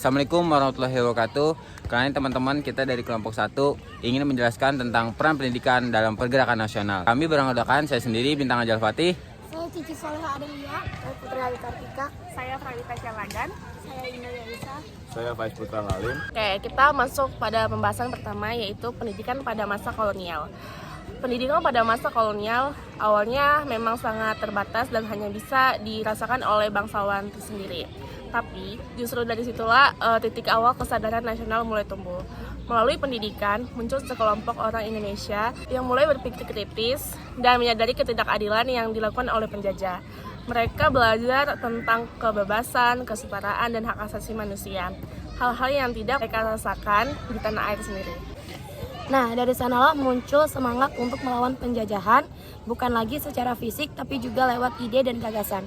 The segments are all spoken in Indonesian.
Assalamualaikum warahmatullahi wabarakatuh. Kali ini teman-teman kita dari kelompok 1 ingin menjelaskan tentang peran pendidikan dalam pergerakan nasional. Kami beranggotakan saya sendiri Bintang Ajal Fatih. Saya Cici Soleha Adelia. Saya Putri Ali Kartika. Saya Pravita Syamadan. Saya Indah Yalisa. Saya Faiz Putra Lalim. Oke, kita masuk pada pembahasan pertama, yaitu pendidikan pada masa kolonial. Pendidikan pada masa kolonial awalnya memang sangat terbatas dan hanya bisa dirasakan oleh bangsawan tersendiri. Tapi justru dari situlah titik awal kesadaran nasional mulai tumbuh. Melalui pendidikan muncul sekelompok orang Indonesia yang mulai berpikir kritis dan menyadari ketidakadilan yang dilakukan oleh penjajah. Mereka belajar tentang kebebasan, kesetaraan, dan hak asasi manusia. Hal-hal yang tidak mereka rasakan di tanah air sendiri. Nah, dari sanalah muncul semangat untuk melawan penjajahan, bukan lagi secara fisik tapi juga lewat ide dan gagasan.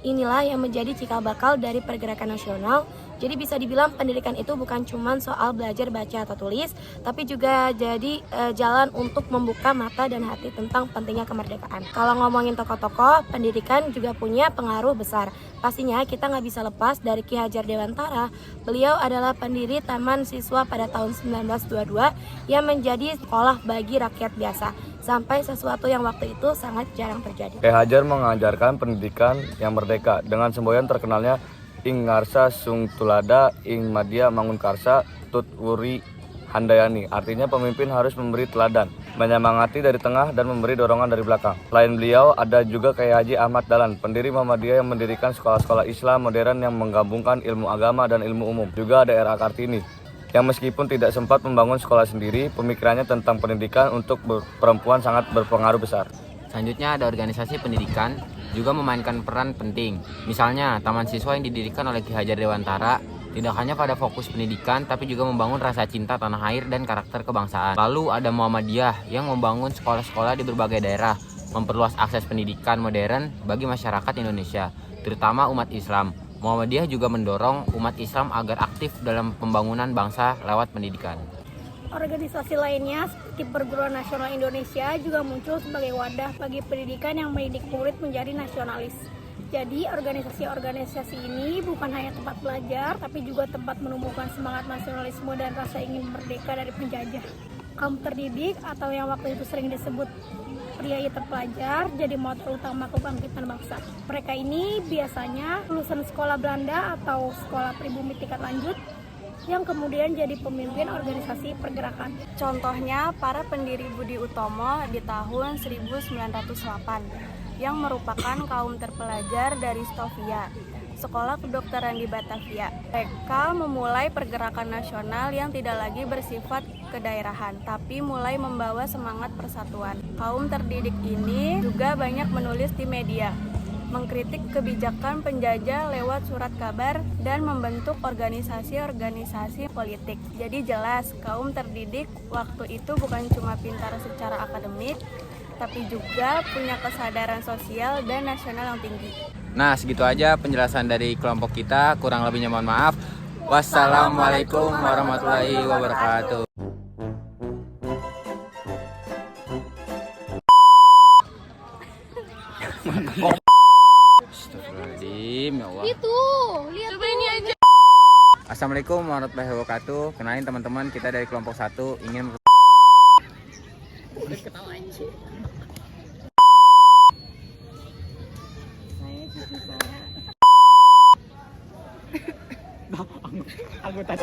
Inilah yang menjadi cikal bakal dari pergerakan nasional. Jadi bisa dibilang pendidikan itu bukan cuma soal belajar baca atau tulis, tapi juga jadi jalan untuk membuka mata dan hati tentang pentingnya kemerdekaan. Kalau ngomongin tokoh-tokoh, pendidikan juga punya pengaruh besar. Pastinya kita nggak bisa lepas dari Ki Hajar Dewantara. Beliau adalah pendiri Taman Siswa pada tahun 1922 yang menjadi sekolah bagi rakyat biasa. Sampai sesuatu yang waktu itu sangat jarang terjadi. Ki Hajar mengajarkan pendidikan yang merdeka dengan semboyan terkenalnya Ing Ngarsa Sung Tulada Ing Madya Mangun Karsa Tut Wuri Handayani. Artinya pemimpin harus memberi teladan, menyemangati dari tengah dan memberi dorongan dari belakang. Selain beliau ada juga Kiai Haji Ahmad Dahlan, pendiri Muhammadiyah yang mendirikan sekolah-sekolah Islam modern yang menggabungkan ilmu agama dan ilmu umum. Juga ada R.A. Kartini yang meskipun tidak sempat membangun sekolah sendiri, pemikirannya tentang pendidikan untuk perempuan sangat berpengaruh besar. Selanjutnya ada organisasi pendidikan juga memainkan peran penting. Misalnya Taman Siswa yang didirikan oleh Ki Hajar Dewantara tidak hanya pada fokus pendidikan tapi juga membangun rasa cinta tanah air dan karakter kebangsaan. Lalu ada Muhammadiyah yang membangun sekolah-sekolah di berbagai daerah, memperluas akses pendidikan modern bagi masyarakat Indonesia, terutama umat Islam. Muhammadiyah juga mendorong umat Islam agar aktif dalam pembangunan bangsa lewat pendidikan. Organisasi lainnya seperti Perguruan Nasional Indonesia juga muncul sebagai wadah bagi pendidikan yang mendidik murid menjadi nasionalis. Jadi organisasi-organisasi ini bukan hanya tempat belajar, tapi juga tempat menumbuhkan semangat nasionalisme dan rasa ingin merdeka dari penjajah. Kaum terdidik atau yang waktu itu sering disebut priai terpelajar jadi motor utama kebangkitan bangsa. Mereka ini biasanya lulusan sekolah Belanda atau sekolah pribumi tingkat lanjut yang kemudian jadi pemimpin organisasi pergerakan. Contohnya para pendiri Budi Utomo di tahun 1908 yang merupakan kaum terpelajar dari Stovia, sekolah kedokteran di Batavia. Mereka memulai pergerakan nasional yang tidak lagi bersifat kedaerahan, tapi mulai membawa semangat persatuan. Kaum terdidik ini juga banyak menulis di media, mengkritik kebijakan penjajah lewat surat kabar dan membentuk organisasi-organisasi politik. Jadi jelas kaum terdidik waktu itu bukan cuma pintar secara akademik, tapi juga punya kesadaran sosial dan nasional yang tinggi. Nah, segitu aja penjelasan dari kelompok kita. Kurang lebihnya mohon maaf. Wassalamualaikum warahmatullahi wabarakatuh. Astagfirullahaladzim, ya Allah. Itu, lihat tuh. Ini aja. Assalamualaikum warahmatullahi wabarakatuh. Kenalin teman-teman, kita dari kelompok 1 ingin Saya Cici Soleha. Anggota